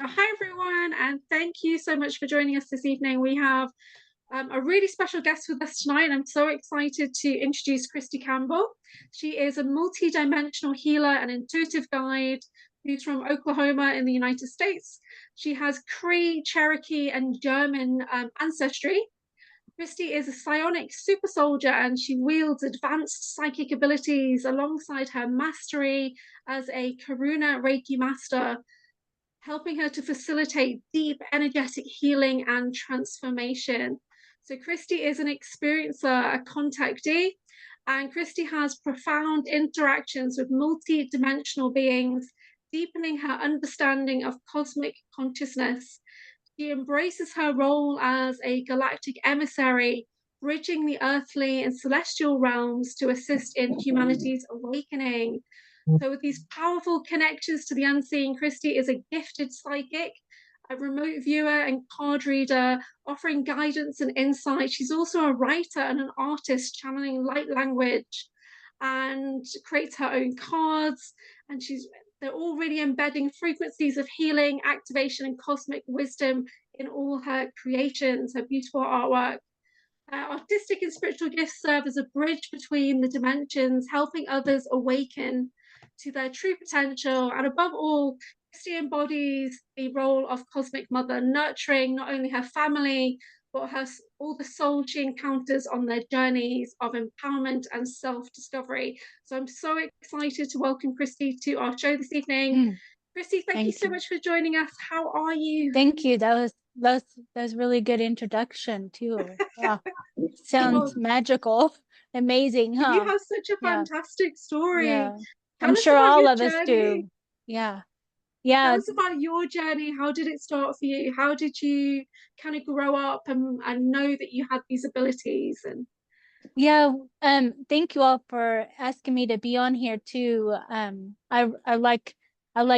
Hi, everyone, and thank you so much for joining us this evening. We have a really special guest with us tonight. I'm so excited to introduce Christie Campbell. She is a multi-dimensional healer and intuitive guide who's from Oklahoma in the United States. She has Cree, Cherokee, and German ancestry. Christie is a psionic super soldier and she wields advanced psychic abilities alongside her mastery as a Karuna Reiki Master, helping her to facilitate deep energetic healing and transformation. So Christie is an experiencer, a contactee, and Christie has profound interactions with multi-dimensional beings, deepening her understanding of cosmic consciousness. She embraces her role as a galactic emissary, bridging the earthly and celestial realms to assist in humanity's awakening. So, with these powerful connections to the unseen, Christie is a gifted psychic, a remote viewer, and card reader, offering guidance and insight. She's also a writer and an artist, channeling light language, and creates her own cards. And they're all really embedding frequencies of healing, activation, and cosmic wisdom in all her creations, her beautiful artwork. Artistic and spiritual gifts serve as a bridge between the dimensions, helping others awaken to their true potential. And above all, Christie embodies the role of cosmic mother, nurturing not only her family, but all the souls she encounters on their journeys of empowerment and self-discovery. So I'm so excited to welcome Christie to our show this evening. Christie, thank you so much for joining us. How are you? Thank you. That was really good introduction too. Wow. Sounds magical. Amazing, huh? You have such a fantastic story. Yeah. Tell I'm us sure about all your of us journey. do. Yeah. Yeah. Tell us about your journey. How did it start for you? How did you kind of grow up and know that you had these abilities? And Yeah. Thank you all for asking me to be on here too. I like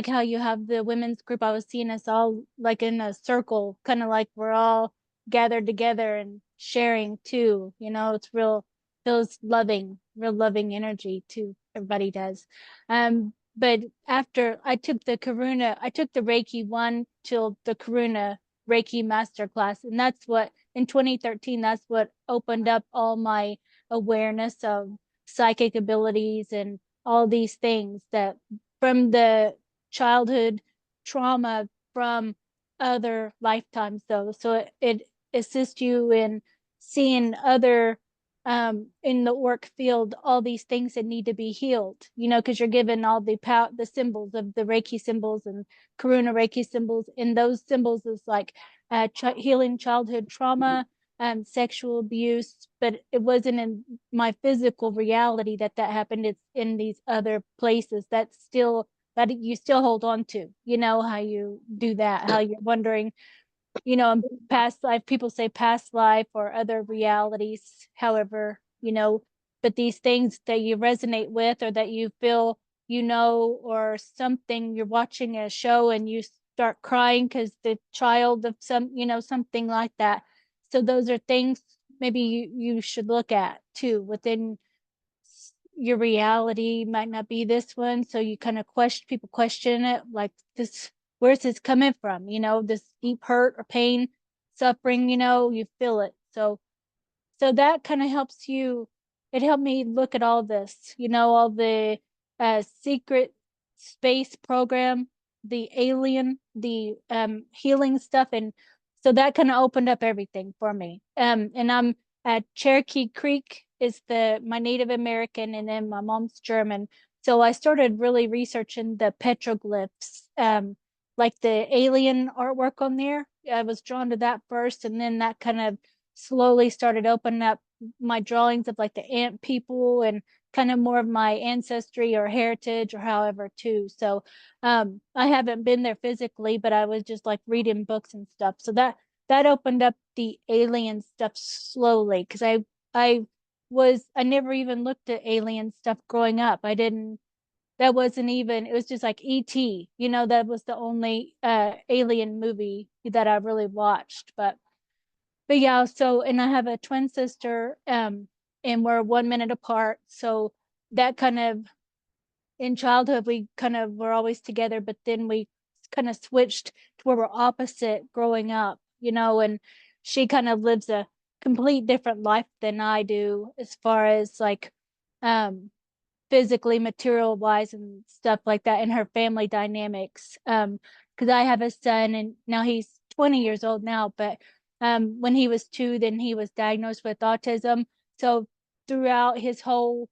how you have the women's group. I was seeing us all like in a circle, kind of like we're all gathered together and sharing too. You know, it's feels loving, real loving energy too. Everybody does. But after I took the Reiki 1 till the Karuna Reiki Master class, and that's what in 2013, that's what opened up all my awareness of psychic abilities and all these things that from the childhood trauma from other lifetimes though. So it assists you in seeing other in the work field, all these things that need to be healed, you know, because you're given all the symbols of the Reiki symbols and Karuna Reiki symbols, and those symbols is like healing childhood trauma, sexual abuse, but it wasn't in my physical reality that happened. It's in these other places that you still hold on to. You know how you do that, how you're wondering, you know, past life, people say past life or other realities, however, you know, but these things that you resonate with or that you feel, you know, or something, you're watching a show and you start crying because the child of some, you know, something like that. So those are things maybe you should look at too within your reality. Might not be this one, so you kind of question it, like, this, where's this coming from, you know, this deep hurt or pain, suffering, you know, you feel it. So that kind of helps you. It helped me look at all this, you know, all the secret space program, the alien, the healing stuff, and so that kind of opened up everything for me. And I'm at Cherokee Creek is my Native American, and then my mom's German. So I started really researching the petroglyphs, like the alien artwork on there. I was drawn to that first, and then that kind of slowly started opening up my drawings of like the ant people and kind of more of my ancestry or heritage or however too. So I haven't been there physically, but I was just like reading books and stuff. So that opened up the alien stuff slowly, because I never even looked at alien stuff growing up. I didn't, that wasn't even, it was just like E.T., you know, that was the only alien movie that I really watched. But yeah, so, and I have a twin sister, and we're 1 minute apart. So that kind of, in childhood, we kind of were always together, but then we kind of switched to where we're opposite growing up, you know, and she kind of lives a complete different life than I do as far as like physically, material wise and stuff like that, and her family dynamics. Because I have a son and now he's 20 years old now, but when he was 2, then he was diagnosed with autism. So throughout his whole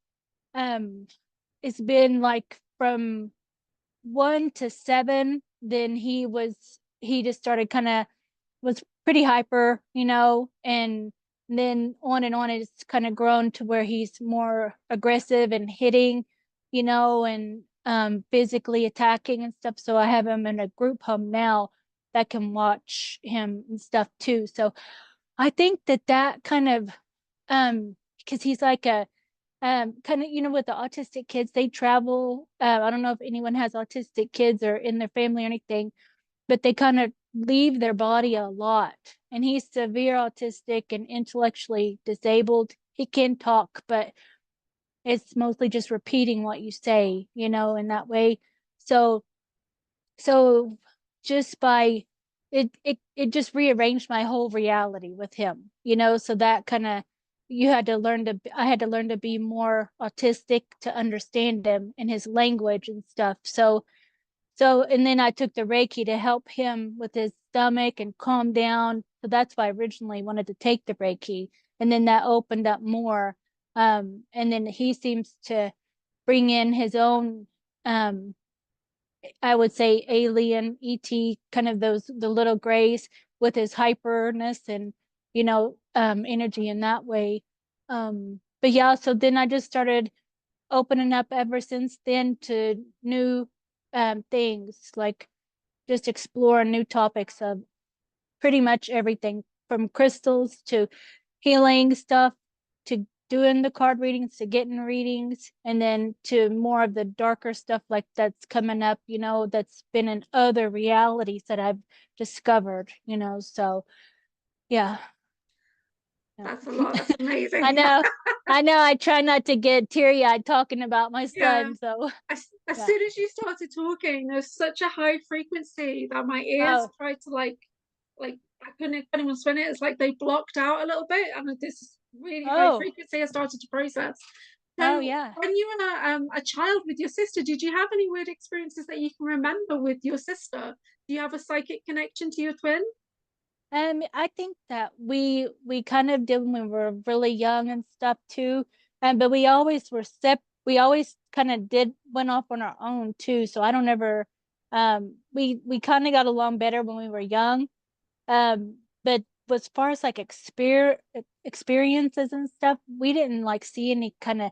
it's been like from 1 to 7, then he just started kind of was pretty hyper, you know, and then on and on it's kind of grown to where he's more aggressive and hitting, you know, and physically attacking and stuff. So I have him in a group home now that can watch him and stuff too. So I think that kind of because he's like a kind of, you know, with the autistic kids, they travel. I don't know if anyone has autistic kids or in their family or anything, but they kind of leave their body a lot. And he's severe autistic and intellectually disabled. He can talk, but it's mostly just repeating what you say, you know, in that way. So so just by it just rearranged my whole reality with him, you know. So that kind of you had to learn to I had to learn to be more autistic to understand him and his language and stuff. So and then I took the Reiki to help him with his stomach and calm down. So that's why I originally wanted to take the Reiki, and then that opened up more. And then he seems to bring in his own I would say alien ET, kind of those the little grays with his hyperness and, you know, energy in that way. But yeah, so then I just started opening up ever since then to new things, like just explore new topics of pretty much everything from crystals to healing stuff to doing the card readings to getting readings, and then to more of the darker stuff like that's coming up, you know, that's been in other realities that I've discovered, you know. So yeah. That's a lot. That's I amazing. know. I know. I try not to get teary-eyed talking about my Yeah. son. So As yeah. soon as you started talking, there's such a high frequency that my ears Oh, tried to like I couldn't even spin it. It's like they blocked out a little bit, and this really high oh, frequency I started to process. oh So yeah. when you were a child with your sister, did you have any weird experiences that you can remember with your sister? Do you have a psychic connection to your twin? I think that we kind of did when we were really young and stuff too. But we always were we always kind of did went off on our own too. So I don't ever we kind of got along better when we were young. But as far as like experiences and stuff, we didn't like see any kind of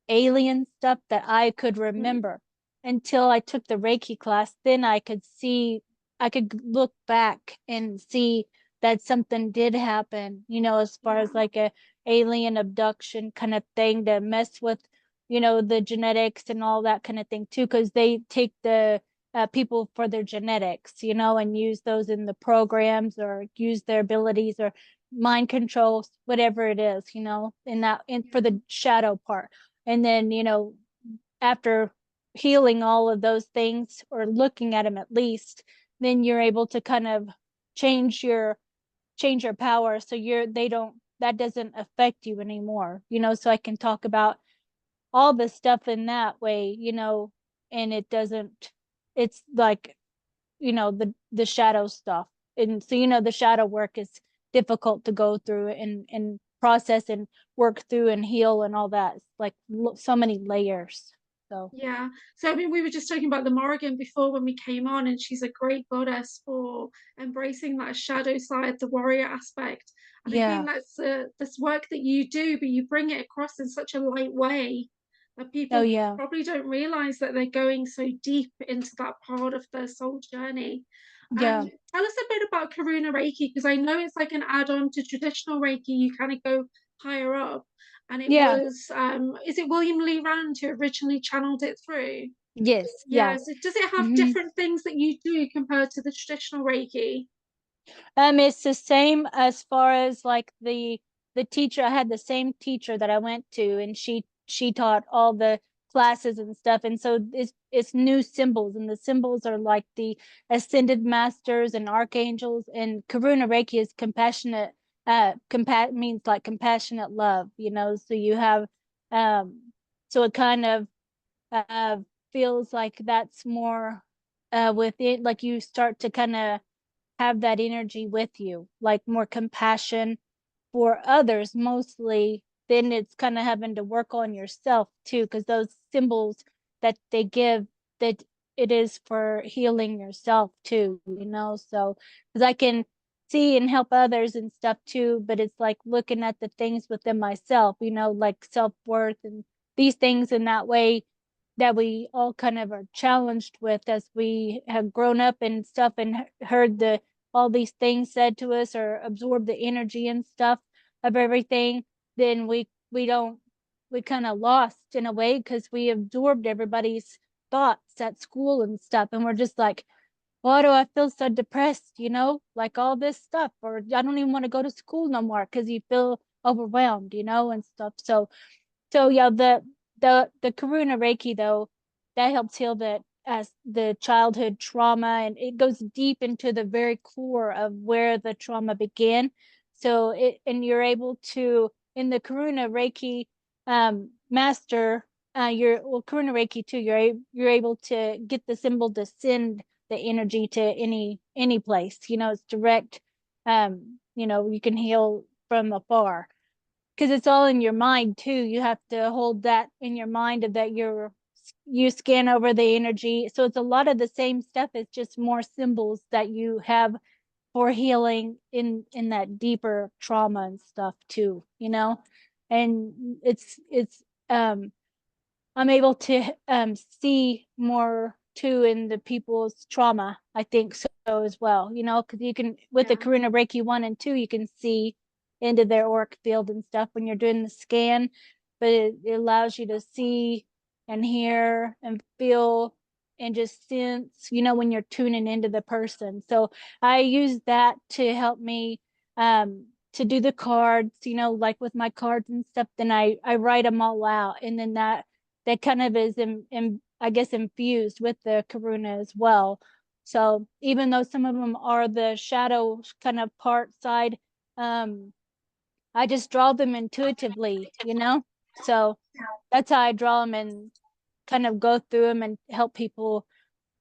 alien stuff that I could remember until I took the Reiki class. Then I could look back and see that something did happen, you know, as far as Yeah, like a alien abduction kind of thing to mess with, you know, the genetics and all that kind of thing too, because they take the people for their genetics, you know, and use those in the programs or use their abilities or mind control, whatever it is, you know, in that in for yeah, the shadow part. And then, you know, after healing all of those things or looking at them at least, then you're able to kind of change your power so they don't that doesn't affect you anymore, you know. So I can talk about all the stuff in that way, you know, and it doesn't it's like, you know, the shadow stuff. And so, you know, the shadow work is difficult to go through and process and work through and heal and all that. It's like so many layers. So yeah. So I mean, we were just talking about the Morrigan before when we came on, and she's a great goddess for embracing that shadow side, the warrior aspect. And I think yeah. that's this work that you do, but you bring it across in such a light way that Oh people yeah. probably don't realize that they're going so deep into that part of their soul journey. Yeah. Tell us a bit about Karuna Reiki, because I know it's like an add-on to traditional Reiki. You kind of go higher up, and it Yeah. was is it William Lee Rand who originally channeled it through? Yes. Yeah. Yes. Does it have Hmm. different things that you do compared to the traditional Reiki? It's the same as far as like the teacher. I had the same teacher that I went to, and she taught all the classes and stuff, and so it's new symbols, and the symbols are like the ascended masters and archangels, and Karuna Reiki is compassionate. Means like compassionate love, so you have, so it kind of uh feels like that's more with it, like you start to kind of have that energy with you, like more compassion for others mostly. Then it's kind of having to work on yourself too, because those symbols that they give, that it is for healing yourself too, so because I can see and help others and stuff too, but it's like looking at the things within myself, like self-worth and these things in that way that we all kind of are challenged with as we have grown up and stuff, and heard all these things said to us, or absorb the energy and stuff of everything. Then we kind of lost in a way, because we absorbed everybody's thoughts at school and stuff, and we're just like, why do I feel so depressed, like all this stuff, or I don't even want to go to school no more, because you feel overwhelmed, and stuff. So yeah, the Karuna Reiki though, that helps heal that, as the childhood trauma, and it goes deep into the very core of where the trauma began. So and you're able to, in the Karuna Reiki master, Karuna Reiki too, you're able to get the symbol to send the energy to any place. It's direct. You can heal from afar, because it's all in your mind too. You have to hold that in your mind, of that you scan over the energy. So it's a lot of the same stuff. It's just more symbols that you have for healing in that deeper trauma and stuff too, and it's I'm able to see more too in the people's trauma, I think so as well, because you can, with the Karuna Reiki 1 and 2, you can see into their auric field and stuff when you're doing the scan, but it allows you to see and hear and feel and just sense, when you're tuning into the person. So I use that to help me to do the cards, like with my cards and stuff. Then I write them all out, and then that kind of is I guess infused with the Karuna as well. So even though some of them are the shadow kind of part side, I just draw them intuitively, so that's how I draw them, and kind of go through them and help people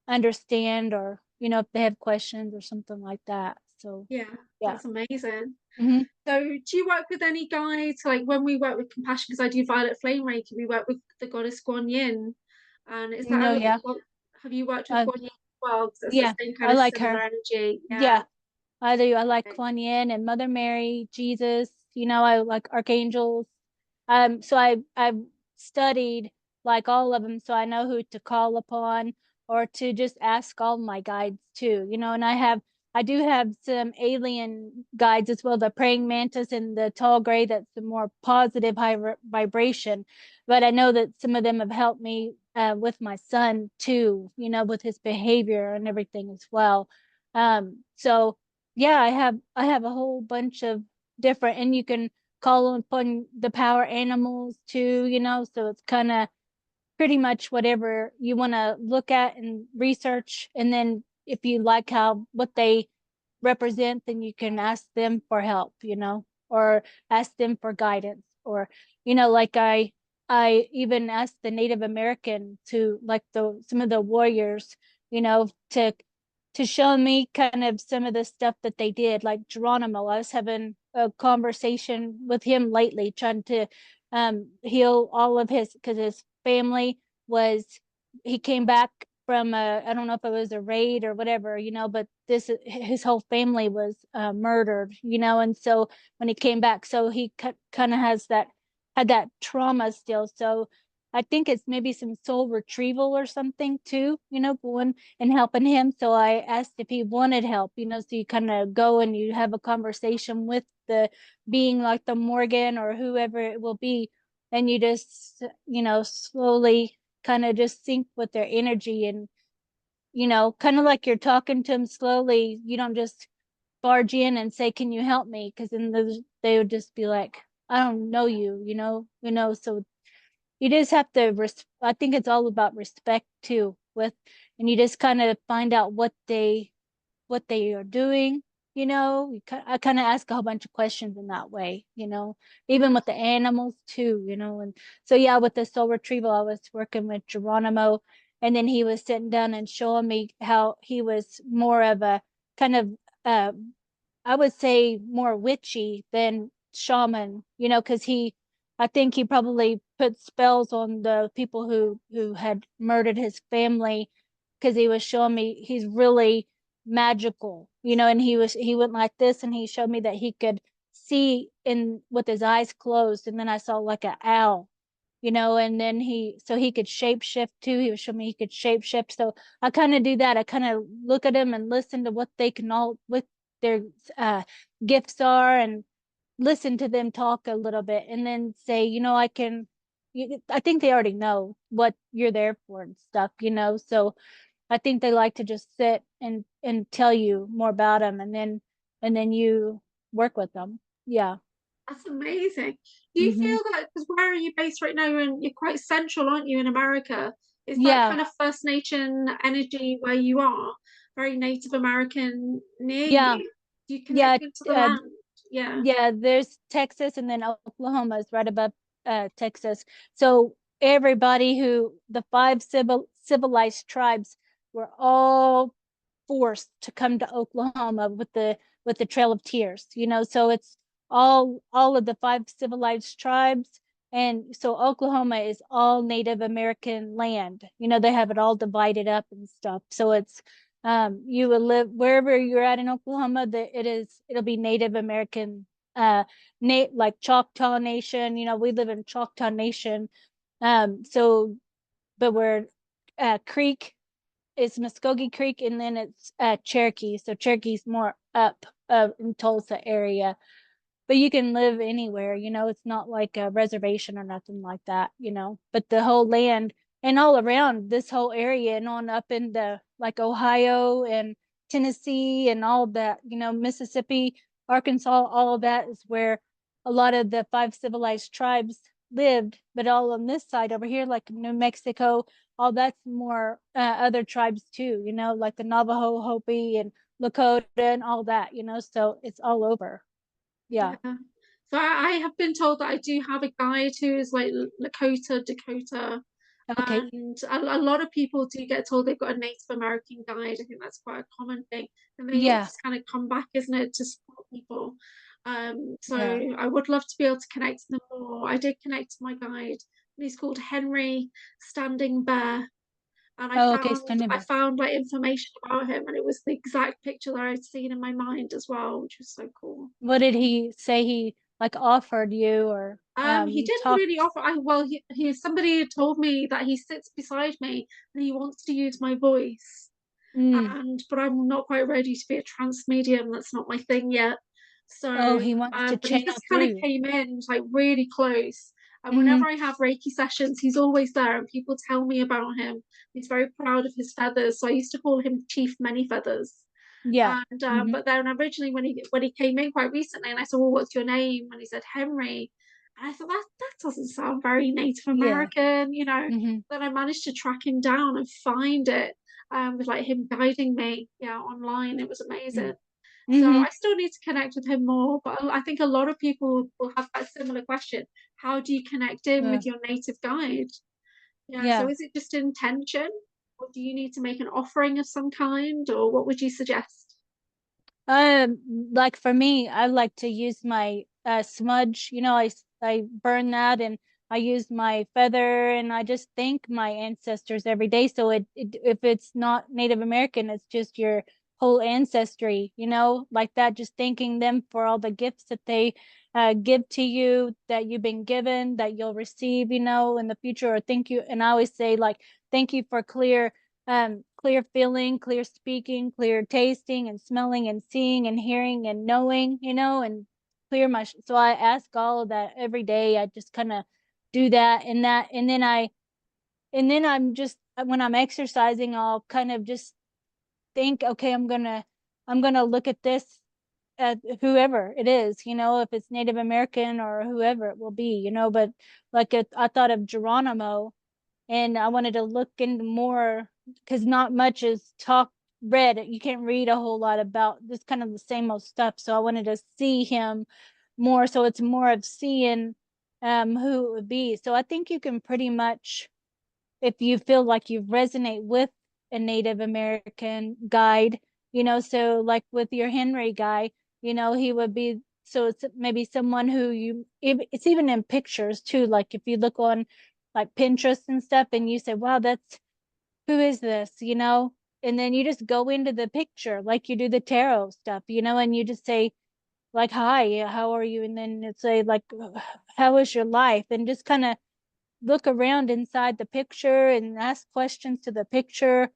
understand, or if they have questions or something like that. So Yeah, yeah. that's amazing. Mm-hmm. So, do you work with any guides? Like when we work with compassion, because I do violet flame Reiki, we work with the goddess Guan Yin. And is that Yeah. have you worked with uh, Guan Yin as well? Because it's yeah, the same kind I of like similar her. energy. Yeah, Yeah. I do. I like Kuan Yin and Mother Mary, Jesus. I like archangels. So I've studied like all of them, so I know who to call upon, or to just ask all my guides too. And I do have some alien guides as well, the praying mantis and the tall gray. That's the more positive, high vibration. But I know that some of them have helped me with my son too. With his behavior and everything as well. So yeah, I have a whole bunch of different, and you can call upon the power animals too, so it's kind of pretty much whatever you want to look at and research. And then if you like what they represent, then you can ask them for help, or ask them for guidance, or like I even asked the Native American to, like, some of the warriors, to show me kind of some of the stuff that they did, like Geronimo. I was having a conversation with him lately, trying to heal all of because his family was, he came back from I don't know if it was a raid or whatever, but his whole family was murdered, and so when he came back, so he kind of had that trauma still. So I think it's maybe some soul retrieval or something too, going and helping him. So I asked if he wanted help, so you kind of go and you have a conversation with the being, like the Morgan or whoever it will be, and you just, slowly kind of just sync with their energy, and kind of like you're talking to them slowly. You don't just barge in and say, can you help me? Because then they would just be like, I don't know you, so you just have to I think it's all about respect too, and you just kind of find out what they are doing. I kind of ask a whole bunch of questions in that way, even with the animals too, and so yeah, with the soul retrieval, I was working with Geronimo, and then he was sitting down and showing me how he was more of a kind of uh I would say more witchy than shaman, because I think he probably put spells on the people who had murdered his family, because he was showing me he's really magical, and he went like this, and he showed me that he could see in with his eyes closed, and then I saw like an owl, and then he could shape shift too. He was showing me he could shape shift. So I kind of do that. I kind of look at him and listen to what they can all what their uh gifts are, and listen to them talk a little bit, and then say, I think they already know what you're there for and stuff, so I think they like to just sit and tell you more about them, and then you work with them. Yeah. That's amazing. Do you Hmm. feel that, because where are you based right now? And you're quite central, aren't you, in America? Is that Yeah. kind of First Nation energy where you are, very Native American near Yeah. you? Do you Yeah. connect into the land? Yeah. Yeah, there's Texas, and then Oklahoma is right above Texas. So everybody the five civilized tribes were all forced to come to Oklahoma with the Trail of Tears, so it's all of the five civilized tribes. And so Oklahoma is all Native American land. They have it all divided up and stuff. So it's you will live wherever you're at in Oklahoma, that it'll be Native American, like Choctaw Nation. We live in Choctaw Nation. So but we're Creek, it's Muskogee Creek, and then it's Cherokee. So Cherokee's more up in Tulsa area, but you can live anywhere. It's not like a reservation or nothing like that. But the whole land and all around this whole area and on up into like Ohio and Tennessee and all of that, Mississippi, Arkansas, all of that is where a lot of the five civilized tribes lived. But all on this side over here, like New Mexico, all that's more other tribes too, like the Navajo, Hopi, and Lakota and all that, so it's all over. Yeah. Yeah. So I have been told that I do have a guide who is like Lakota, Dakota, Okay. and a lot of people do get told they've got a Native American guide. I think that's quite a common thing. And then you Yeah. just kind of come back, isn't it, to support people. So Yeah. I would love to be able to connect to them more. I did connect to my guide, and he's called Henry Standing Bear. And Oh, okay. I Sustainable. found like information about him, and it was the exact picture that I'd seen in my mind as well, which was so cool. What did he say he like offered you, or He didn't really talked? offer. He somebody had told me that he sits beside me and he wants to use my voice, Mm. but I'm not quite ready to be a trance medium. That's not my thing yet. Oh, So, he wants to but he channel just kind through of you. came in like really close. And Mm-hmm. whenever I have Reiki sessions, he's always there, and people tell me about him. He's very proud of his feathers, so I used to call him Chief Many Feathers. Yeah. And Mm-hmm. but then originally when he came in quite recently, and I said, "Well, what's your name?" And he said Henry, and I thought that doesn't sound very Native Yeah. American. Mm-hmm. Then I managed to track him down and find it, with like him guiding me, yeah, online. It was amazing. So Mm-hmm. I still need to connect with him more, but I think a lot of people will have that similar question. How do you connect in Yeah. with your native guide? Yeah, so Yeah. is it just intention, or do you need to make an offering of some kind, or what would you suggest? Like for me, I like to use my smudge. I burn that, and I use my feather, and I just thank my ancestors every day. So if it's not Native American, it's just your whole ancestry, like that, just thanking them for all the gifts that they give to you, that you've been given, that you'll receive, in the future, or thank you. And I always say like, thank you for clear feeling, clear speaking, clear tasting and smelling and seeing and hearing and knowing, and clear my so I ask all of that every day. I just kind of do that, and then I'm just, when I'm exercising, I'll kind of just think, okay, I'm gonna look at this whoever it is, you know, if it's Native American or whoever it will be, you know. But like I thought of Geronimo, and I wanted to look into more because not much is read. You can't read a whole lot about this kind of the same old stuff. So I wanted to see him more. So it's more of seeing who it would be. So I think you can pretty much, if you feel like you resonate with a Native American guide, you know, so like with your Henry guy, you know, he would be, so it's maybe someone who it's even in pictures too. Like if you look on like Pinterest and stuff and you say, wow, who is this, you know? And then you just go into the picture like you do the tarot stuff, you know, and you just say like, hi, how are you? And then it's say like, how is your life? And just kind of look around inside the picture and ask questions to the picture,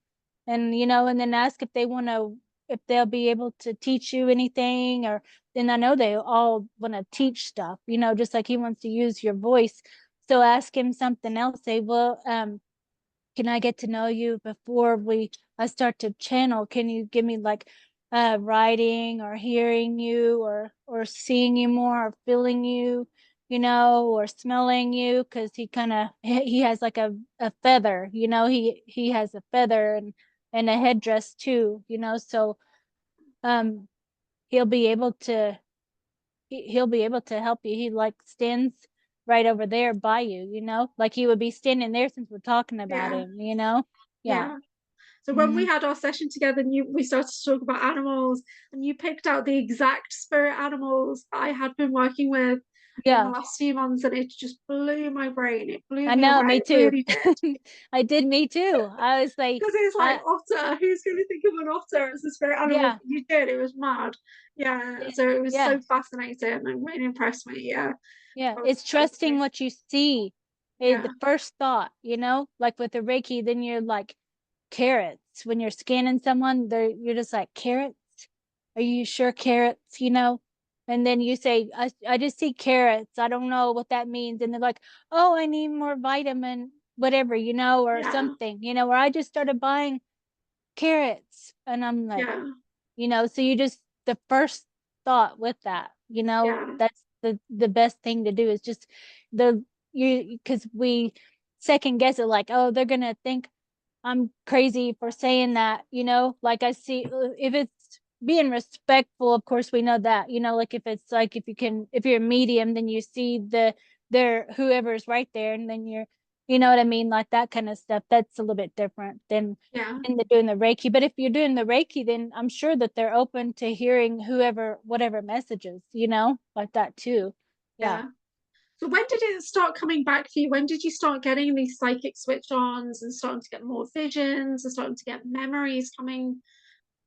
and you know, and then ask if they want to, if they'll be able to teach you anything. Or then I know they all want to teach stuff, you know, just like he wants to use your voice. So ask him something else. Say, well, can I get to know you before I start to channel? Can you give me like writing or hearing you or seeing you more or feeling you, you know, or smelling you? Because he has like a feather, you know, he has a feather and a headdress too, you know. So um he'll be able to he'll be able to help you. He like stands right over there by you, you know, like he would be standing there since we're talking about Yeah. him, you know. Yeah. Yeah. So when we Mm-hmm. had our session together and we started to talk about animals, and you picked out the exact spirit animals I had been working with in the Yeah, last few months, and it just blew my brain. It blew I me know, away. me It too. really did. I did, me too. I was like, Because it's like otter. Who's going to think of an otter as a spirit animal? yeah, But you did. It was mad. Yeah. So it was yeah, so fascinating and really impressed me. Yeah. yeah. I was It's trusting what you see. yeah. The first thought, you know, like with the Reiki, then you're like, carrots. When you're scanning someone, you're just like, carrots? Are you sure carrots, you know? And then you say, I just see carrots. I don't know what that means. And they're like, oh, I need more vitamin, whatever, you know, or Yeah. something, you know, or I just started buying carrots. And I'm like, Yeah. you know, so you just, the first thought with that, you know, Yeah. that's the best thing to do is just because we second guess it, like, oh, they're gonna think I'm crazy for saying that, you know, like I see if it's being respectful, of course we know that, you know, like if it's like if you're a medium, then you see whoever's right there, and then you know what I mean, like that kind of stuff. That's a little bit different than Yeah. in doing the Reiki. But if you're doing the Reiki, then I'm sure that they're open to hearing whatever messages, you know, like that too. Yeah. Yeah. So when did it start coming back for you? When did you start getting these psychic switch-ons and starting to get more visions and starting to get memories coming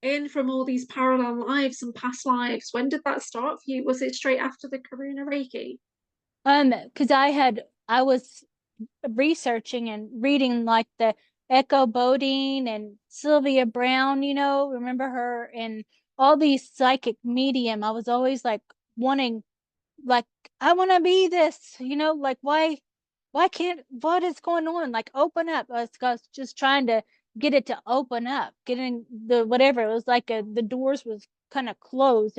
in from all these parallel lives and past lives? When did that start for you? Was it straight after the Karuna Reiki? Because I was researching and reading like the Echo Bodine and Sylvia Brown, you know, remember her, and all these psychic medium. I was always like wanting, like, I want to be this, you know, like why can't, what is going on? Like, open up. I was just trying to get it to open up, getting the whatever. It was like the doors was kind of closed.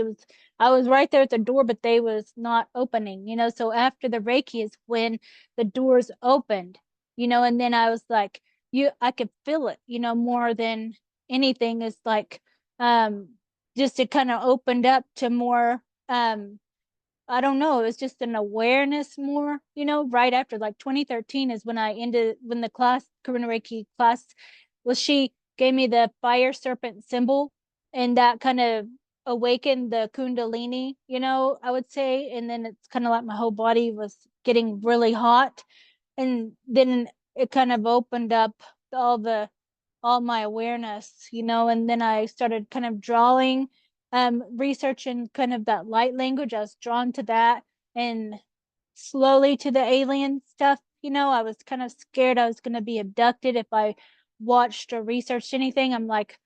I was right there at the door, but they was not opening, you know. So after the Reiki is when the doors opened, you know, and then I was like, I could feel it, you know, more than anything. Is like, um, just it kind of opened up to more, I don't know. It was just an awareness more, you know, right after like 2013 is when when the class, Karuna Reiki class, she gave me the fire serpent symbol, and that kind of awakened the Kundalini, you know, I would say. And then it's kind of like my whole body was getting really hot. And then it kind of opened up all my awareness, you know. And then I started kind of drawing, researching kind of that light language. I was drawn to that, and slowly to the alien stuff, you know. I was kind of scared I was going to be abducted if I watched or researched anything. I'm like,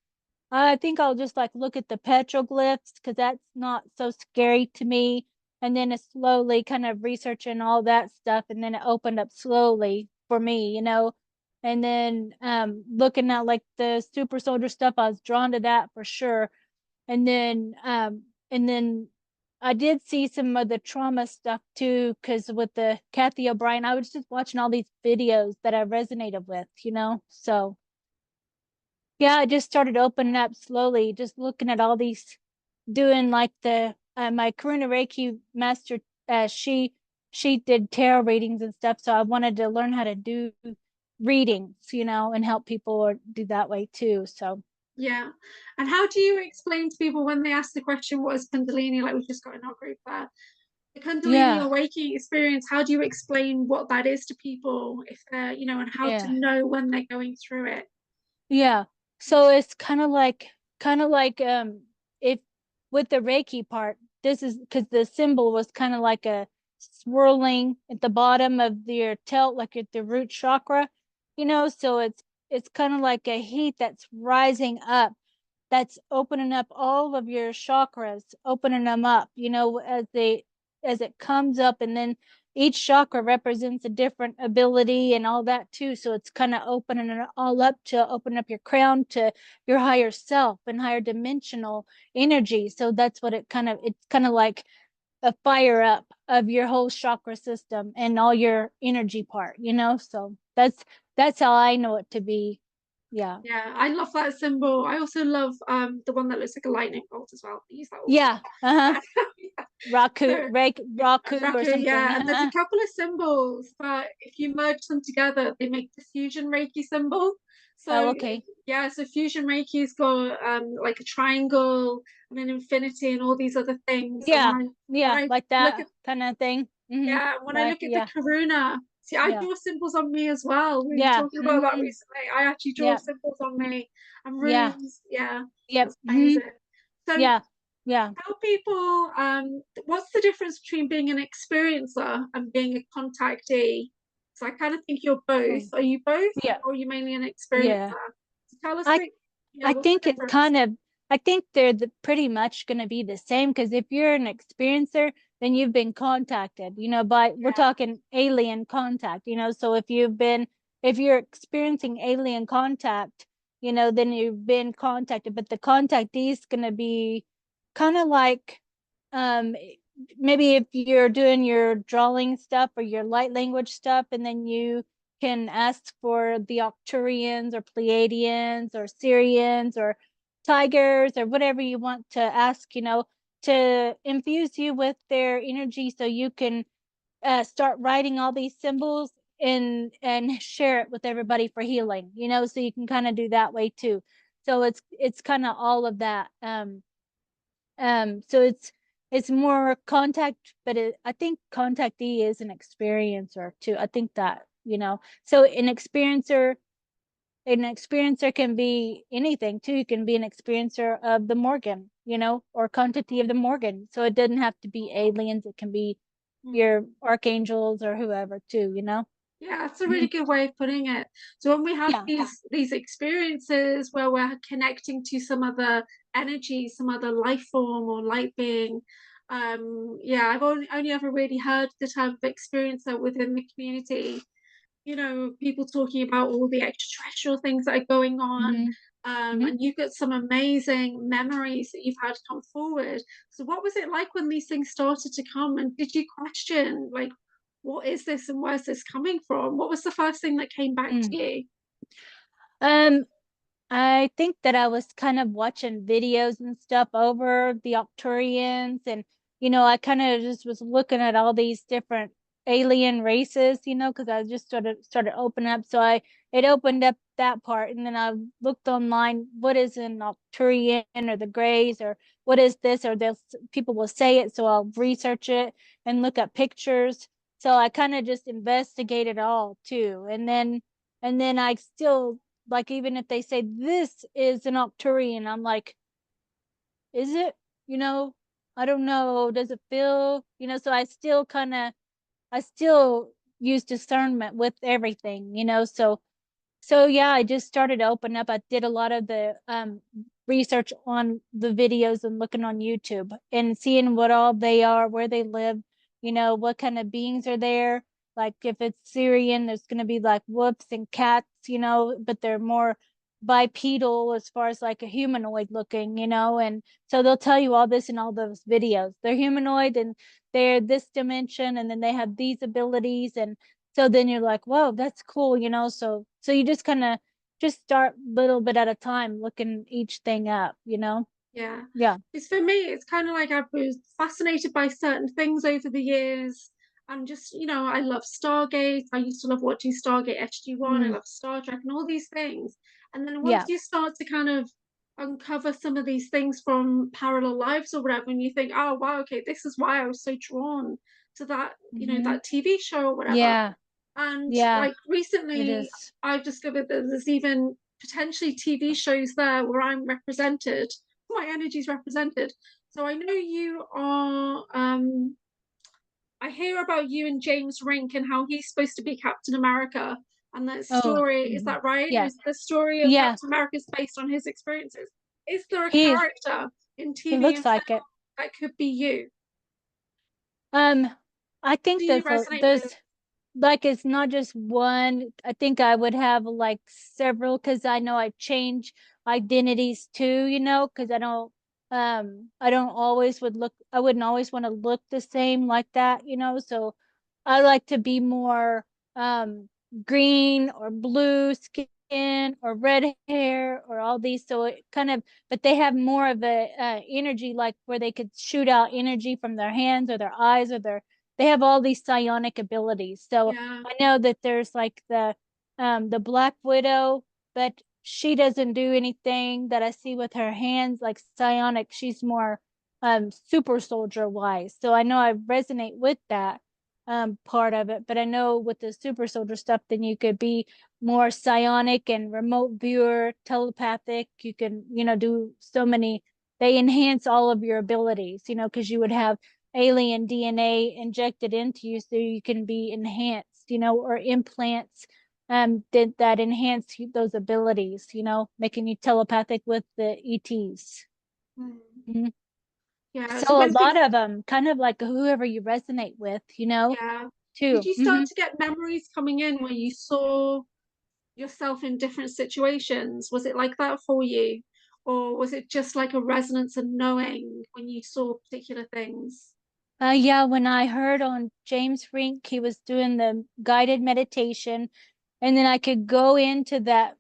I think I'll just like look at the petroglyphs because that's not so scary to me. And then it's slowly kind of researching all that stuff, and then it opened up slowly for me, you know. And then looking at like the super soldier stuff, I was drawn to that for sure. And then then I did see some of the trauma stuff too, because with the Kathy O'Brien, I was just watching all these videos that I resonated with, so yeah, I just started opening up slowly, just looking at all these, doing like the my Karuna Reiki Master, she did tarot readings and stuff, so I wanted to learn how to do readings, and help people or do that way too. So Yeah. And how do you explain to people when they ask the question, what is Kundalini? Like we've just got in our group there. The Kundalini yeah, or Reiki experience, how do you explain what that is to people if they're, and how to yeah. know when they're going through it? Yeah. So it's kind of like if with the Reiki part, this is because the symbol was kind of like a swirling at the bottom of your tail, like at the root chakra, so it's kind of like a heat that's rising up, that's opening up all of your chakras, opening them up, as it comes up, and then each chakra represents a different ability and all that too. So it's kind of opening it all up to open up your crown to your higher self and higher dimensional energy. So that's what it's kind of like a fire up of your whole chakra system and all your energy part, so that's how I know it to be. Yeah. Yeah, I love that symbol. I also love the one that looks like a lightning bolt as well. I use that all the Yeah. Uh-huh. time. So Raku or Raku, something. yeah, and there's a couple of symbols, but if you merge them together, they make the fusion Reiki symbol. Oh, So okay. yeah, so fusion Reiki's got like a triangle and an infinity and all these other things. And Yeah. when Yeah. I Like look at that kind of thing. yeah, when I Right. look at the Yeah. Karuna, see, I Yeah. draw symbols on me as well. We were Yeah. talking about that recently. I actually draw Yeah. symbols on me and Yeah. runes. Yeah, Yep. that's amazing. So Yeah. Yeah. tell people, what's the difference between being an experiencer and being a contactee? So I kind of think you're both. Oh, Are you both, yeah. or are you mainly an Yeah. experiencer? So tell us I the, I what's the think it's difference? I think they're pretty much going to be the same, because if you're an experiencer, then you've been contacted, we're Yeah. talking alien contact, so if you're experiencing alien contact, then you've been contacted, but the contactee is going to be kind of like, um, maybe if you're doing your drawing stuff or your light language stuff, and then you can ask for the Arcturians or Pleiadians or Syrians or tigers or whatever you want to ask, to infuse you with their energy, so you can start writing all these symbols and share it with everybody for healing, so you can kind of do that way too. So it's kind of all of that. So it's more contact, but I think contactee is an experiencer too. I think that, so an experiencer can be anything too. You can be an experiencer of the Morgan, or contactee of the Morgan. So it doesn't have to be aliens. It can be Mm. your archangels or whoever too. Yeah, that's a really Mhm. good way of putting it. So when we have Yeah. these experiences where we're connecting to some other energy, some other life form or light being, yeah, I've only ever really heard the term of experiencer within the community. People talking about all the extraterrestrial things that are going on. Hmm. Hmm. And you've got some amazing memories that you've had come forward. So, what was it like when these things started to come? And did you question, like, what is this and where's this coming from? What was the first thing that came back Mm. to you? Um, I think that I was kind of watching videos and stuff over the Arcturians, and I kind of just was looking at all these different alien races, because I just started opening up. So it opened up that part, and then I looked online, what is an Arcturian or the Greys, or what is this, or people will say it, so I'll research it and look at pictures. So I kind of just investigated all too, and then I still, like, even if they say this is an Arcturian, I'm like, is it? You know, I don't know. Does it feel? So I still use discernment with everything. So yeah, I just started to open up. I did a lot of the research on the videos and looking on YouTube and seeing what all they are, where they live, what kind of beings are there. Like if it's Syrian, there's gonna be like wolves and cats, but they're more bipedal as far as like a humanoid looking, you know, and so they'll tell you all this in all those videos. They're humanoid and they're this dimension and then they have these abilities, and so then you're like, whoa, that's cool, you know. So you just kind of just start little bit at a time looking each thing up, you know. Yeah. Yeah. It's for me, it's kind of like I was fascinated by certain things over the years. And just, I love Stargate. I used to love watching Stargate SG-1. I Mm, love Star Trek and all these things. And then once yeah. you start to kind of uncover some of these things from parallel lives or whatever, and you think, oh, wow, okay, this is why I was so drawn to that, Hmm. that TV show or whatever. Yeah. And Yeah, like it recently, is. I've discovered that there's even potentially TV shows there where I'm represented, my energy's represented. So I know you are. I hear about you and James Rink and how he's supposed to be Captain America. And that Oh, story, is mhm. that right? Yeah. Is the story of Yeah. Captain America is based on his experiences? Is there a He character in it TV looks and film like it. that could be you? Um, I Do think you resonate there's with? like it's not just one. I think I would have like several because I know I change identities too, you know, because I don't always would look I wouldn't always want to look the same like that, you know. So I like to be more green or blue skin or red hair or all these. So it kind of, but they have more of a energy like where they could shoot out energy from their hands or their eyes or they have all these psionic abilities. So Yeah. I know that there's like the Black Widow, but she doesn't do anything that I see with her hands like psionic. She's more super soldier wise. So I know I resonate with that part of it, but I know with the super soldier stuff, then you could be more psionic and remote viewer, telepathic. You can, you know, do so many, they enhance all of your abilities, you know, because you would have alien DNA injected into you so you can be enhanced, you know, or implants that enhance those abilities, you know, making you telepathic with the ETs. Mm. Mhm. Yeah. So So a when lot of them, kind of like whoever you resonate with, you know, yeah. Did too. you start to get memories coming in where you saw yourself in different situations? Was it like that for you? Or was it just like a resonance and knowing when you saw particular things? Yeah, when I heard on James Rink, he was doing the guided meditation, and then I could go into that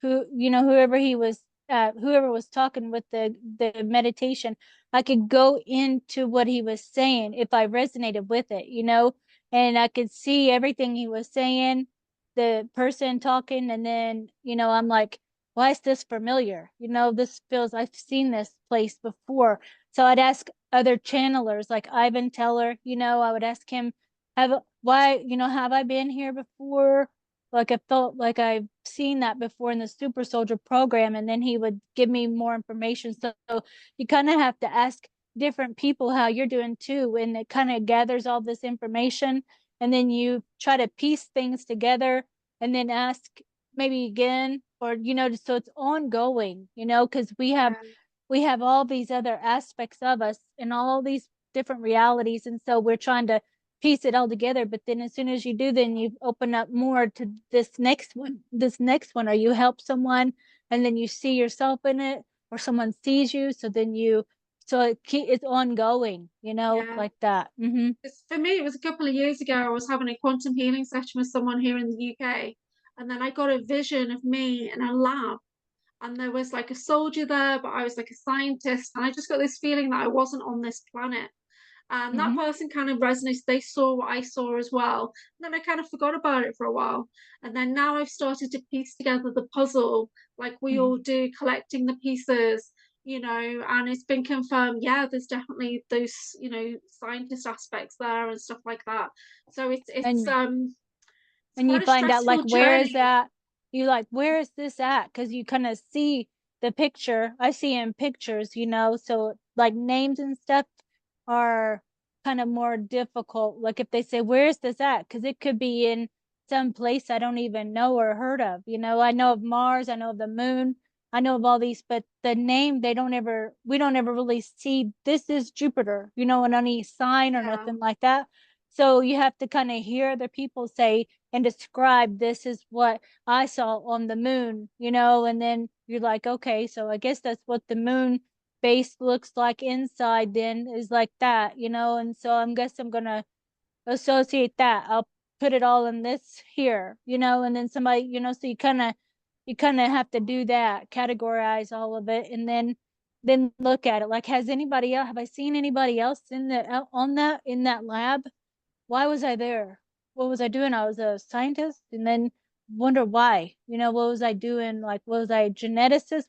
who, you know, whoever was talking with the meditation, I could go into what he was saying if I resonated with it, you know, and I could see everything he was saying, the person talking, and then, you know, I'm like, why is this familiar? You know, this feels, I've seen this place before. So I'd ask other channelers like Ivan Teller, you know, I would ask him, have I been here before? Like I felt like I've seen that before in the super soldier program, and then he would give me more information. So you kind of have to ask different people how you're doing too, and it kind of gathers all this information, and then you try to piece things together and then ask maybe again, or you know, so it's ongoing, you know, because Yeah, we have all these other aspects of us and all these different realities, and so we're trying to piece it all together. But then as soon as you do, then you open up more to this next one, or you help someone and then you see yourself in it, or someone sees you, so then you, so it's ongoing, you know, yeah. like that. Mm-hmm. For me, it was a couple of years ago. I was having a quantum healing session with someone here in the UK, and then I got a vision of me in a lab, and there was like a soldier there, but I was like a scientist, and I just got this feeling that I wasn't on this planet. And that Mm-hmm. person kind of resonates. They saw what I saw as well. And then I kind of forgot about it for a while. And then now I've started to piece together the puzzle, like we all do, collecting the pieces, and it's been confirmed. Yeah, there's definitely those, scientist aspects there and stuff like that. So and it's and you quite a find out like stressful where is journey. that, you like where is this at, because you kind of see the picture, I see in pictures, you know, so like names and stuff are kind of more difficult, like if they say where is this at, because it could be in some place I don't even know or heard of, you know. I know of Mars, I know of the moon, I know of all these, but the name, we don't ever really see this is Jupiter, you know, in any sign or Yeah. nothing like that. So you have to kind of hear other people say and describe, this is what I saw on the moon, you know, and then you're like, okay, so I guess that's what the moon base looks like inside, then is like that, you know. And so I guess I'm gonna associate that. I'll put it all in this here, you know. And then somebody, you know, so you kind of have to do that, categorize all of it, and then look at it like, has anybody else, have I seen anybody else in the on that, in that lab? Why was I there? What was I doing? I was a scientist, and then wonder why, you know, what was I doing? Like, was I a geneticist?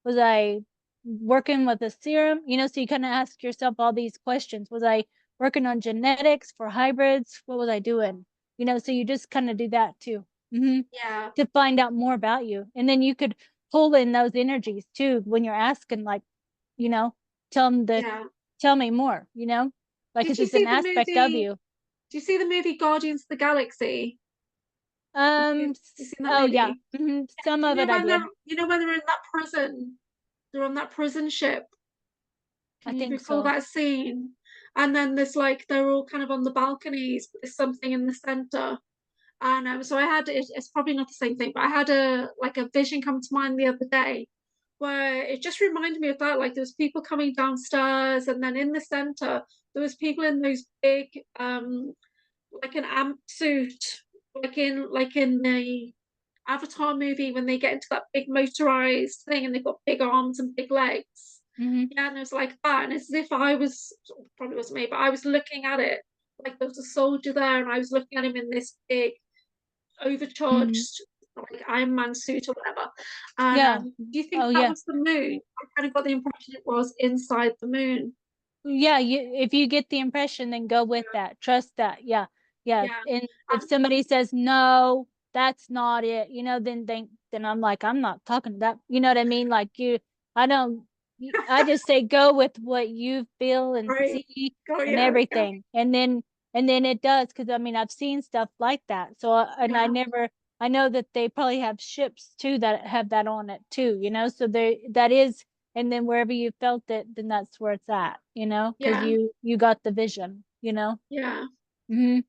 Was I working with a serum? You know, so you kind of ask yourself all these questions. Was I working on genetics for hybrids? What was I doing? You know, so you just kind of do that too. Yeah, To find out more about you. And then you could pull in those energies too when you're asking, like, you know, tell them to yeah. tell me more, you know, like, Did because you it's see an the aspect of movie? you. Do you see the movie Guardians of the Galaxy? You seen that Oh yeah. movie? Some Do you of know it I when did. they're in that prison? They're on that prison ship. I Can you think recall so. that scene? And then there's like they're all kind of on the balconies, but there's something in the center. And so I had it's probably not the same thing, but I had a vision come to mind the other day where it just reminded me of that. Like there was people coming downstairs, and then in the center there was people in those big like an amp suit, like in the Avatar movie when they get into that big motorized thing and they've got big arms and big legs. Mm-hmm. Yeah, and it was like that. And it's as if I was, probably wasn't me, but I was looking at it like there was a soldier there and I was looking at him in this big, Mm-hmm. overcharged, like Iron Man suit or whatever. And Yeah. do you think Oh that yeah. was the moon? I kind of got the impression it was inside the moon. Yeah, if you get the impression, then go with that, trust that. Yeah. Yeah. Yeah. And if And somebody says no, that's not it, you know, then I'm like, I'm not talking to that, you know what I mean? Like, I don't, I just say go with what you feel and right. see Oh and yeah, yeah, everything, and then it does, because I mean, I've seen stuff like that. So and yeah, I know that they probably have ships too that have that on it too, you know, so there, that is. And then wherever you felt it, then that's where it's at, you know, because yeah, you got the vision, you know. yeah. Hmm.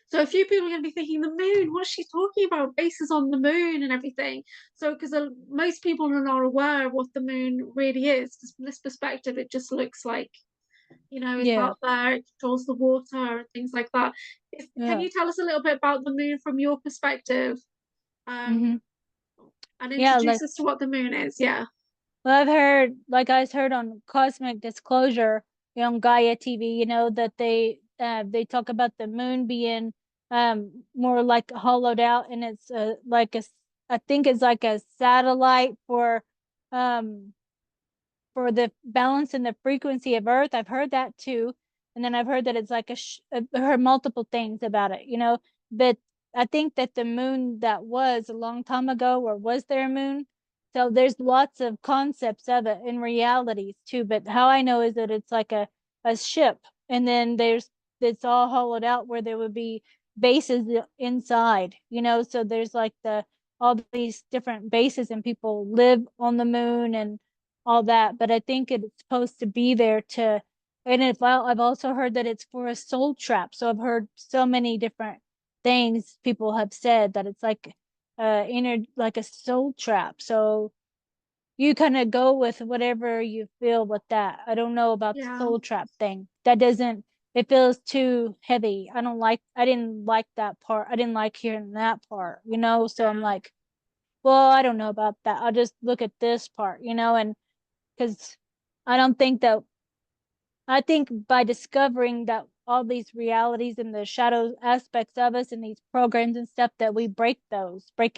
So a few people are going to be thinking, the moon, what's she talking about? Bases on the moon and everything. So, because most people are not aware of what the moon really is, because from this perspective, it just looks like, it's Yeah. out there, it controls the water and things like that. Can Yeah. you tell us a little bit about the moon from your perspective, Hmm. um, and Yeah, introduce like, us to what the moon is? Yeah, well, I've heard, like, I heard on Cosmic Disclosure, on Gaia TV, you know, that they talk about the moon being more like hollowed out, and it's like I think it's like a satellite um for the balance and the frequency of Earth. I've heard that too. And then I've heard that it's like I've heard multiple things about it, you know. But I think that the moon that was a long time ago, or was there a moon? So there's lots of concepts of it in realities too. But how I know is that it's like a ship, and then it's all hollowed out where there would be bases inside, you know. So there's like all these different bases, and people live on the moon and all that. But I think it's supposed to be there to, and if I've also heard that it's for a soul trap. So I've heard so many different things people have said, that it's like like a soul trap. So you kind of go with whatever you feel with that. I don't know about the yeah, soul trap thing. That doesn't, it feels too heavy. I didn't like that part. I didn't like hearing that part, you know? So I'm like, well, I don't know about that. I'll just look at this part, you know, and because I don't think that, I think by discovering that all these realities and the shadow aspects of us and these programs and stuff, that we break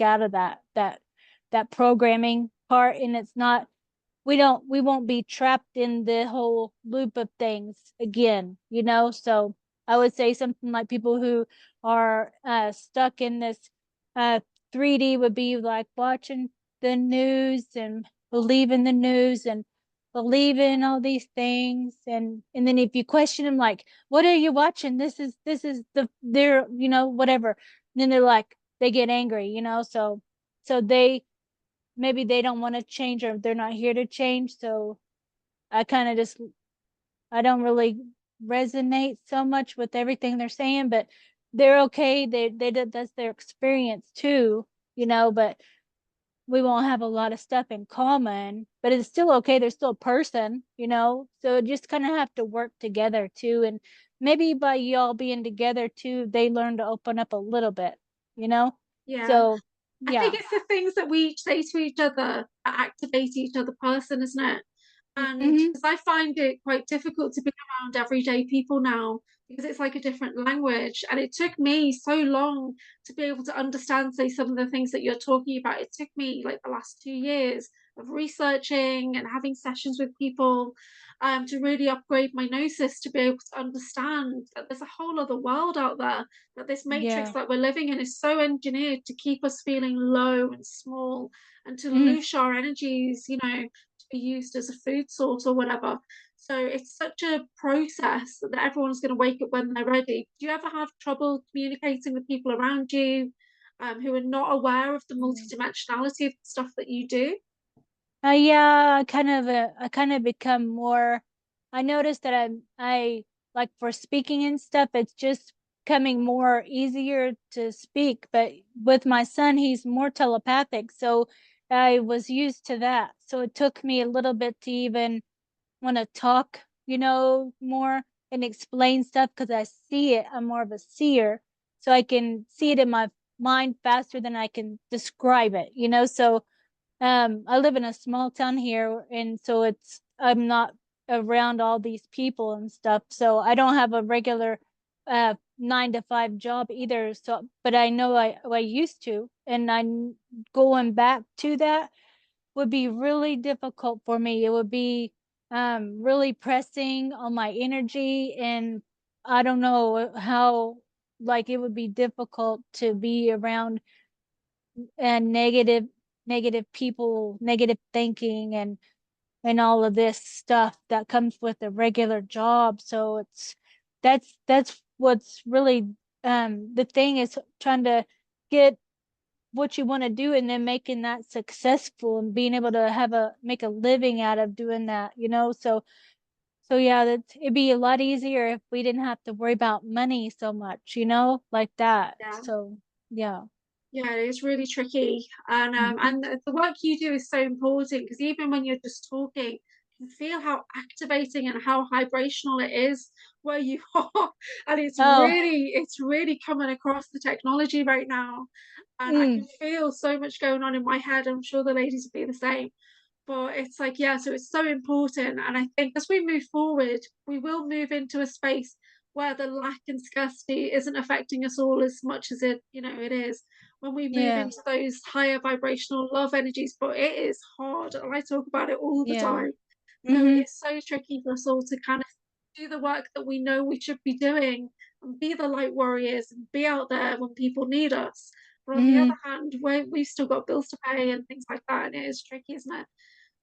out of that programming part, and it's not, we won't be trapped in the whole loop of things again, you know. So I would say something like people who are stuck in this uh 3D would be like watching the news and believing the news and believing all these things, and then if you question them, like, what are you watching, this is they're, you know, whatever, and then they're like, they get angry, you know. So they, maybe they don't want to change, or they're not here to change. So I kind of just, I don't really resonate so much with everything they're saying, but they're okay. That's their experience too, but we won't have a lot of stuff in common, but it's still okay. They're still a person, so just kind of have to work together too. And maybe by y'all being together too, they learn to open up a little bit, you know? Yeah. So, I think yeah. it's the things that we say to each other that activate each other person, isn't it? And Mm-hmm. because I find it quite difficult to be around everyday people now because it's like a different language. And it took me so long to be able to understand, say, some of the things that you're talking about. It took me like the last 2 years of researching and having sessions with people to really upgrade my gnosis to be able to understand that there's a whole other world out there, that this matrix Yeah. that we're living in is so engineered to keep us feeling low and small and to Mm-hmm. lose our energies, to be used as a food source or whatever. So it's such a process that everyone's going to wake up when they're ready. Do you ever have trouble communicating with people around you who are not aware of the multidimensionality of the stuff that you do? Yeah, I kind of become more. I noticed that I like for speaking and stuff, it's just becoming more easier to speak. But with my son, he's more telepathic, so I was used to that. So it took me a little bit to even want to talk, more and explain stuff because I see it. I'm more of a seer, so I can see it in my mind faster than I can describe it, So I live in a small town here, and so I'm not around all these people and stuff. So I don't have a regular 9 to 5 job either. So, but I know I used to, and I'm going back to that would be really difficult for me. It would be really pressing on my energy, and I don't know how, like, it would be difficult to be around and negative people, negative thinking, and all of this stuff that comes with a regular job. So that's what's really the thing is trying to get what you want to do and then making that successful and being able to make a living out of doing that, so yeah, it'd be a lot easier if we didn't have to worry about money so much, like that. Yeah. So yeah. Yeah, it's really tricky, and Hmm. the work you do is so important because even when you're just talking, you can feel how activating and how vibrational it is where you are, and Oh. it's really coming across the technology right now, and I can Mm, feel so much going on in my head. I'm sure the ladies will be the same. But it's like, yeah, so it's so important. And I think as we move forward, we will move into a space where the lack and scarcity isn't affecting us all as much as it is when we move yeah. into those higher vibrational love energies. But it is hard. And I talk about it all the Yeah. time. So Mm-hmm. it's so tricky for us all to kind of do the work that we know we should be doing and be the light warriors and be out there when people need us. But on the Mm-hmm. other hand, we've still got bills to pay and things like that. And it is tricky, isn't it?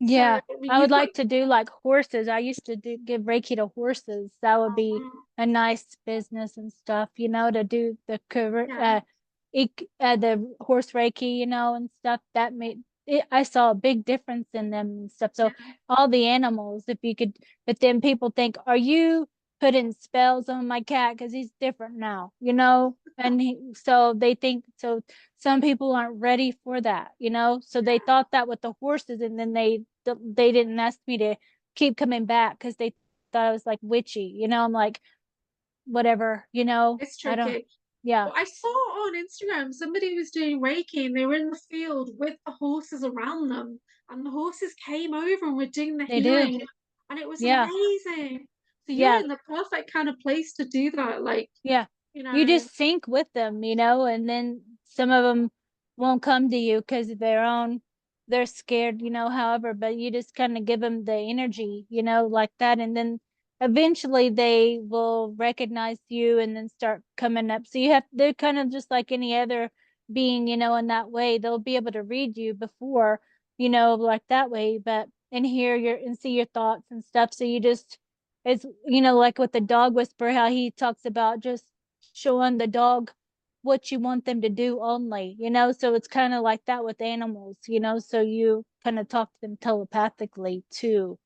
So, Yeah, I mean, I would you've got like to do like horses. I used to give Reiki to horses. That would be a nice business and stuff, to do yeah, the horse Reiki, and stuff. That made it, I saw a big difference in them and stuff. So yeah, all the animals, if you could, but then people think, are you putting spells on my cat because he's different now, And so they think so some people aren't ready for that, so they thought that with the horses, and then they didn't ask me to keep coming back because they thought I was like witchy, I'm like, whatever, it's I don't. tricky. Yeah. Well, I saw on Instagram somebody was doing Reiki and they were in the field with the horses around them, and the horses came over and were doing the They do. healing, and it was Yeah. amazing. So you're Yeah. in the perfect kind of place to do that, like, Yeah. you You know, just sync with them, and then some of them won't come to you because they're scared, however, but you just kind of give them the energy, like that. And then eventually they will recognize you and then start coming up. So they're kind of just like any other being, in that way. They'll be able to read you before, like that way, but and hear your and see your thoughts and stuff. So you just, it's like with the dog whisper, how he talks about just showing the dog what you want them to do only, so it's kind of like that with animals, so you kind of talk to them telepathically too.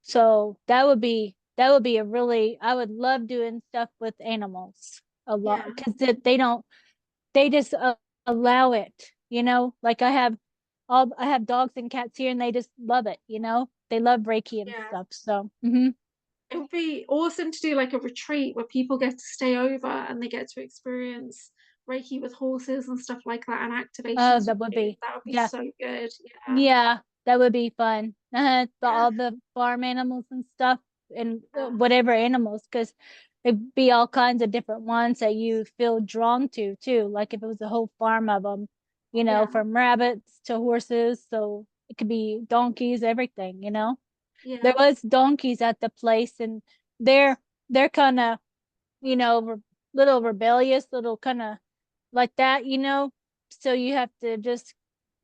So that would be that would be I would love doing stuff with animals a lot, Yeah, because they just allow it, like I have dogs and cats here, and they just love it, they love Reiki and yeah. stuff. So It would be awesome to do like a retreat where people get to stay over and they get to experience Reiki with horses and stuff like that and activations with that would you. be, That would be yeah, so good. Yeah, yeah, that would be fun. yeah, All the farm animals and stuff, and yeah, whatever animals, because it'd be all kinds of different ones that you feel drawn to too. Like if it was a whole farm of them, yeah, from rabbits to horses. So it could be donkeys, everything. There yeah, was donkeys at the place, and they're they're kind of, little rebellious, little kind of like that. So you have to just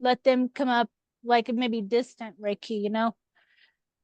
let them come up, like maybe distant Reiki.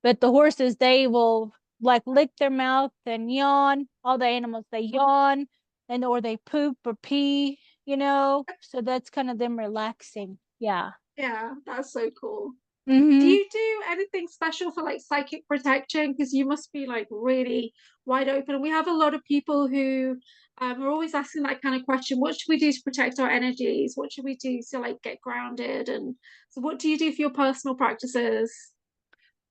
But the horses, they will like lick their mouth and yawn. All the animals, they yawn, and or they poop or pee. So that's kind of them relaxing. Yeah. yeah. That's so cool. Do Mm-hmm. you do anything special for like psychic protection? Because you must be like really wide open. And we have a lot of people who are always asking that kind of question. What should we do to protect our energies? What should we do to like get grounded? And so what do you do for your personal practices?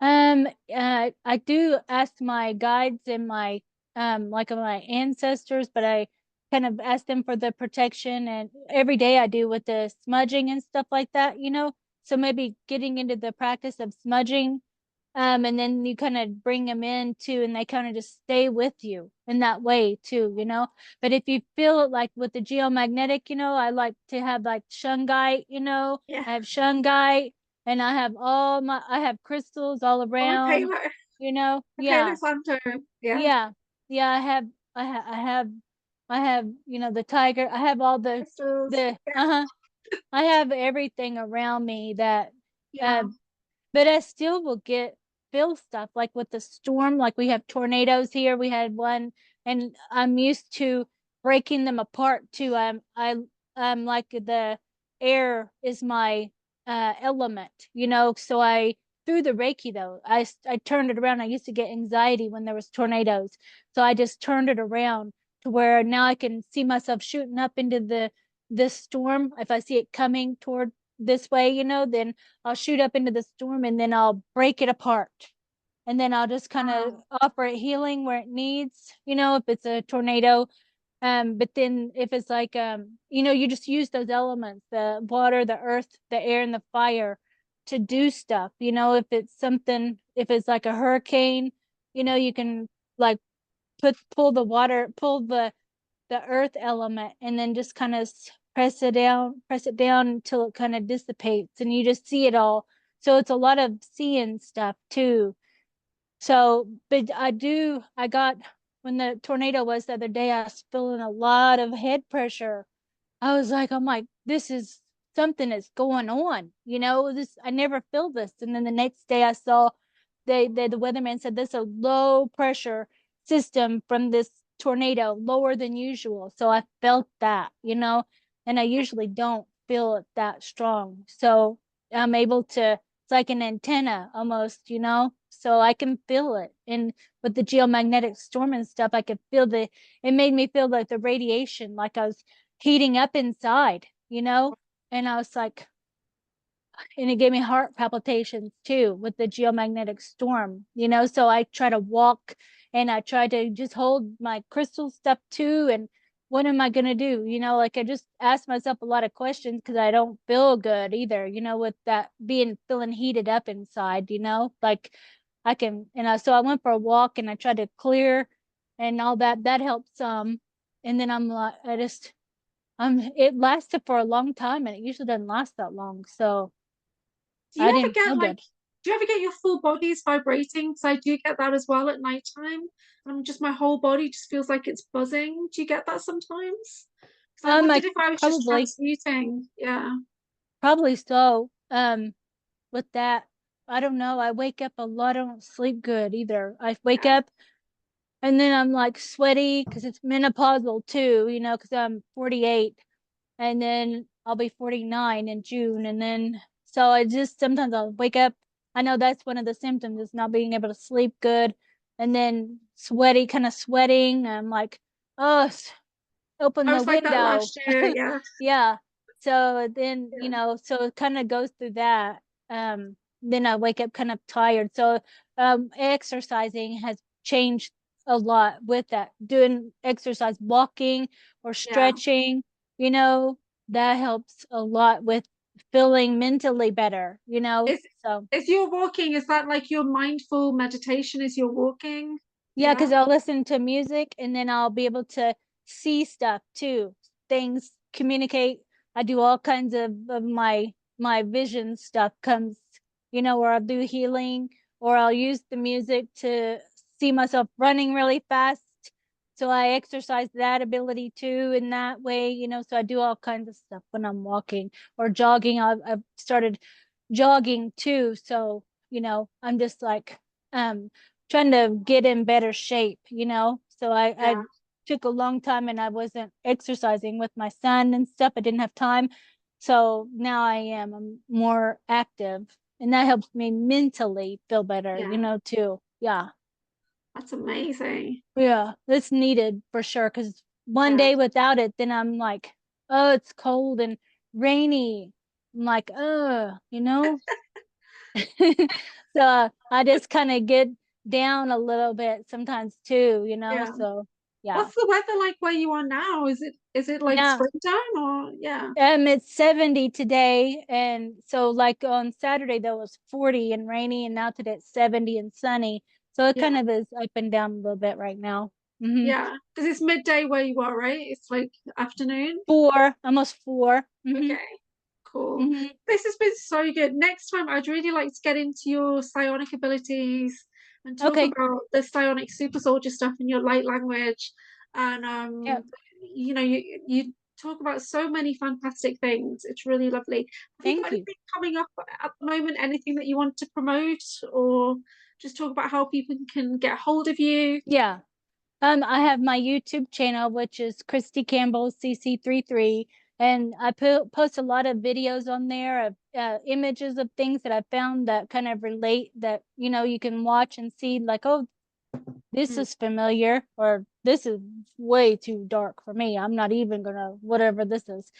I do ask my guides and like my ancestors, but I kind of ask them for the protection, and every day I do with the smudging and stuff like that. So maybe getting into the practice of smudging, and then you kind of bring them in too, and they kind of just stay with you in that way too. But if you feel it, like with the geomagnetic, I like to have like shungite. Yeah. I have shungite, and I have crystals all Oh, okay, around, like, okay, yeah, Santo. Yeah. yeah, yeah. I have the tiger. I have all Crystals. the Yeah. I have everything around me that uh Yeah. but I still will feel stuff, like with the storm. Like we have tornadoes here. We had one, and I'm used to breaking them apart too. I'm like the air is my element. So I through the Reiki though, I turned it around. I used to get anxiety when there was tornadoes, so I just turned it around to where now I can see myself shooting up into this storm. If I see it coming toward this way, then I'll shoot up into the storm, and then I'll break it apart. And then I'll just kind of Wow. offer it healing where it needs, if it's a tornado. But then if it's like, you just use those elements, the water, the earth, the air, and the fire to do stuff. If it's like a hurricane, you can like pull the earth element, and then just kind of press it down until it kind of dissipates, and you just see it all. So it's a lot of seeing stuff too. So, but I got, when the tornado was the other day, I was feeling a lot of head pressure. I'm like, this is something that's going on. I never feel this. And then the next day I saw the weatherman said this is a low pressure system from this tornado, lower than usual. So I felt that, and I usually don't feel it that strong. So I'm able to, it's like an antenna almost. So I can feel it. And with the geomagnetic storm and stuff, I could feel it made me feel like the radiation, like I was heating up inside. And I was like, and it gave me heart palpitations too with the geomagnetic storm. So I try to walk, and I try to just hold my crystal stuff too. And what am I going to do? Like I just ask myself a lot of questions, because I don't feel good either, with that feeling heated up inside. Like I can, so I went for a walk, and I tried to clear and all that helped some. And then I'm like, it lasted for a long time, and it usually doesn't last that long. So Do you I ever didn't get feel like, good. do you ever get your full bodies vibrating? Because I do get that as well at nighttime. Just my whole body just feels like it's buzzing. Do you get that sometimes? Because I I wondered if I was just probably, transmuting. Yeah. probably so. With that, I don't know. I wake up a lot. I don't sleep good either. I wake Yeah. up, and then I'm like sweaty because it's menopausal too, because I'm 48, and then I'll be 49 in June. And then, so I just, sometimes I'll wake up. I know that's one of the symptoms, is not being able to sleep good. and then kind of sweating. I'm like, oh, open I the was like that window. last year. Yeah. Yeah. So then, Yeah. so it kind of goes through that. Then I wake up kind of tired. So exercising has changed a lot with that. Doing exercise, walking or Yeah. stretching, you know, that helps a lot with feeling mentally better, Is So is your walking, is that like your mindful meditation as you're walking? yeah, Yeah. because I'll listen to music and then I'll be able to see stuff too. Things communicate. I do all kinds of my vision stuff comes, where I'll do healing or I'll use the music to see myself running really fast. So I exercise that ability too in that way, so I do all kinds of stuff when I'm walking or jogging. I've started jogging too. So, I'm just like trying to get in better shape, So I Yeah. took a long time and I wasn't exercising with my son and stuff. I didn't have time. So now I'm more active and that helps me mentally feel better, Yeah. too. Yeah. That's amazing. Yeah. It's needed for sure. Cause one Yeah. day without it, then I'm like, oh, it's cold and rainy. I'm like, so I just kind of get down a little bit sometimes too, Yeah. so yeah. What's the weather like where you are now? Is it like Yeah. springtime or yeah. It's 70 today, and so like on Saturday there was 40 and rainy, and now today it's 70 and sunny. So it kind Yeah. of is up and down a little bit right now. Mm-hmm. Yeah. Because it's midday where you are, right? It's like afternoon. 4, almost 4. Mm-hmm. Okay. Cool. Mm-hmm. This has been so good. Next time, I'd really like to get into your psionic abilities and talk Okay. about the psionic super soldier stuff in your light language. And Yeah. you talk about so many fantastic things. It's really lovely. Have you got Thank you. anything coming up at the moment? Anything that you want to promote, or just talk about how people can get hold of you? Yeah. I have my YouTube channel, which is Christie Campbell CC33, and I post a lot of videos on there of images of things that I found that kind of relate that you can watch and see like, oh, this Mm, is familiar, or this is way too dark for me. I'm not even gonna whatever this is,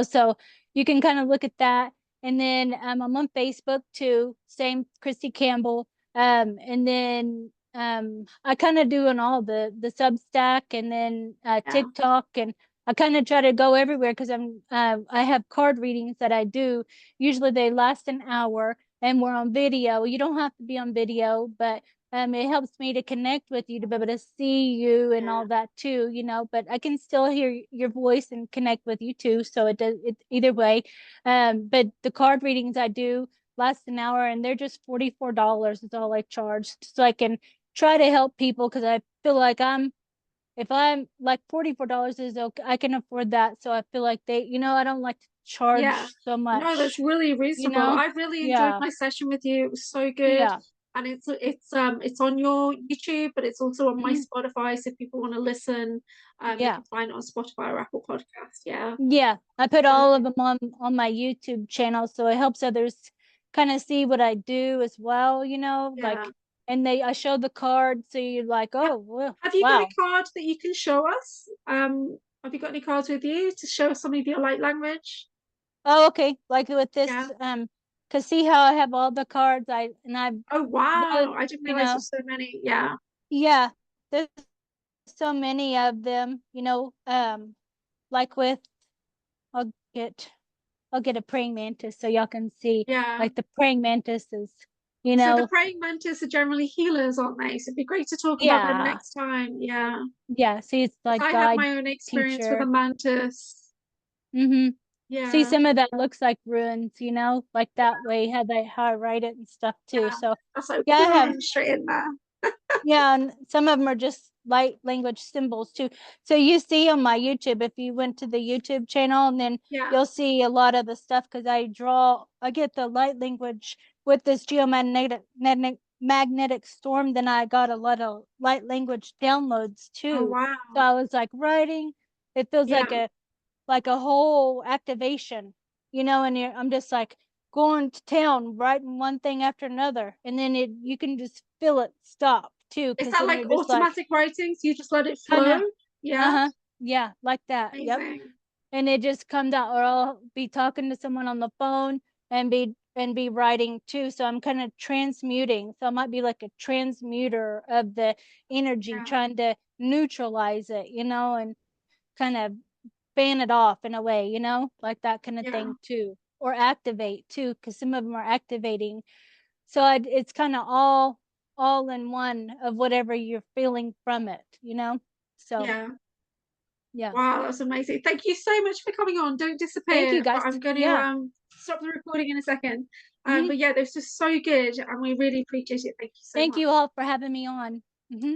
So you can kind of look at that, and then I'm on Facebook too, same Christie Campbell, and then I kind of doing all the Substack, and then yeah, TikTok, and I kind of try to go everywhere because I have card readings that I do. Usually they last an hour, and we're on video. You don't have to be on video, but it helps me to connect with you to be able to see you and yeah, all that too, but I can still hear your voice and connect with you too. So it does it either way. But the card readings I do last an hour, and they're just $44 is all I charge. So I can try to help people because I feel like if I'm like $44 is okay, I can afford that. So I feel like I don't like to yeah. charge so No, that's much, really you reasonable. know? I really enjoyed Yeah. my session with you. It was so good. Yeah. And it's on your YouTube, but it's also on my Mhm. Spotify. So if people want to listen, they Yeah. can find it on Spotify or Apple Podcast. Yeah. Yeah, I put So all of them on my YouTube channel, so it helps others kind of see what I do as well, yeah. like, and I show the card, so you're like, Ha- oh, well, Have you got a wow. card that you can show us? Have you got any cards with you to show us some of your light language? Oh, okay, like with Yeah. this, cause see how I have all the cards, I've Oh done, wow. I didn't realize there's so many. Yeah. yeah, there's so many of them, like with, I'll get, I'll get a praying mantis so y'all can see, Yeah. like the praying mantis is, you So the know, praying mantis are generally healers, aren't they? So it'd be great to talk about them yeah. next time. Yeah. Yeah, see, it's Because like I have guide my own experience with a teacher. mantis. Mm-hmm. See, Yeah. some of that looks like ruins, like that way, how I write it and stuff too. Yeah. So, That's so yeah, I have, boom, straight in there. yeah, and some of them are just light language symbols too. So you see on my YouTube, if you went to the YouTube channel, and then Yeah. you'll see a lot of the stuff because I get the light language with this magnetic storm. Then I got a lot of light language downloads Oh too. So wow. I was like writing. It feels Yeah. like a whole activation, and I'm just like going to town, writing one thing after another, and then you can just feel it stop. too, Is because that then like you're just like automatic writing? So you just let it kind flow? of, Yeah. uh-huh, yeah, like that. Yep. Amazing. And it just comes out, or I'll be talking to someone on the phone and be writing too. So I'm kind of transmuting. So I might be like a transmuter of the energy, Yeah. trying to neutralize it, and kind of fan it off in a way, like that kind of Yeah. thing too, or activate too, because some of them are activating. So it's kind of all in one of whatever you're feeling from it. So Yeah. yeah. Wow, that's amazing. Thank you so much for coming on. Don't Thank you disappear, but guys. I'm going to Yeah. stop the recording in a second. Hmm. But yeah, this was so good and we really appreciate it. Thank you so Thank much. you all for having me on. Hmm.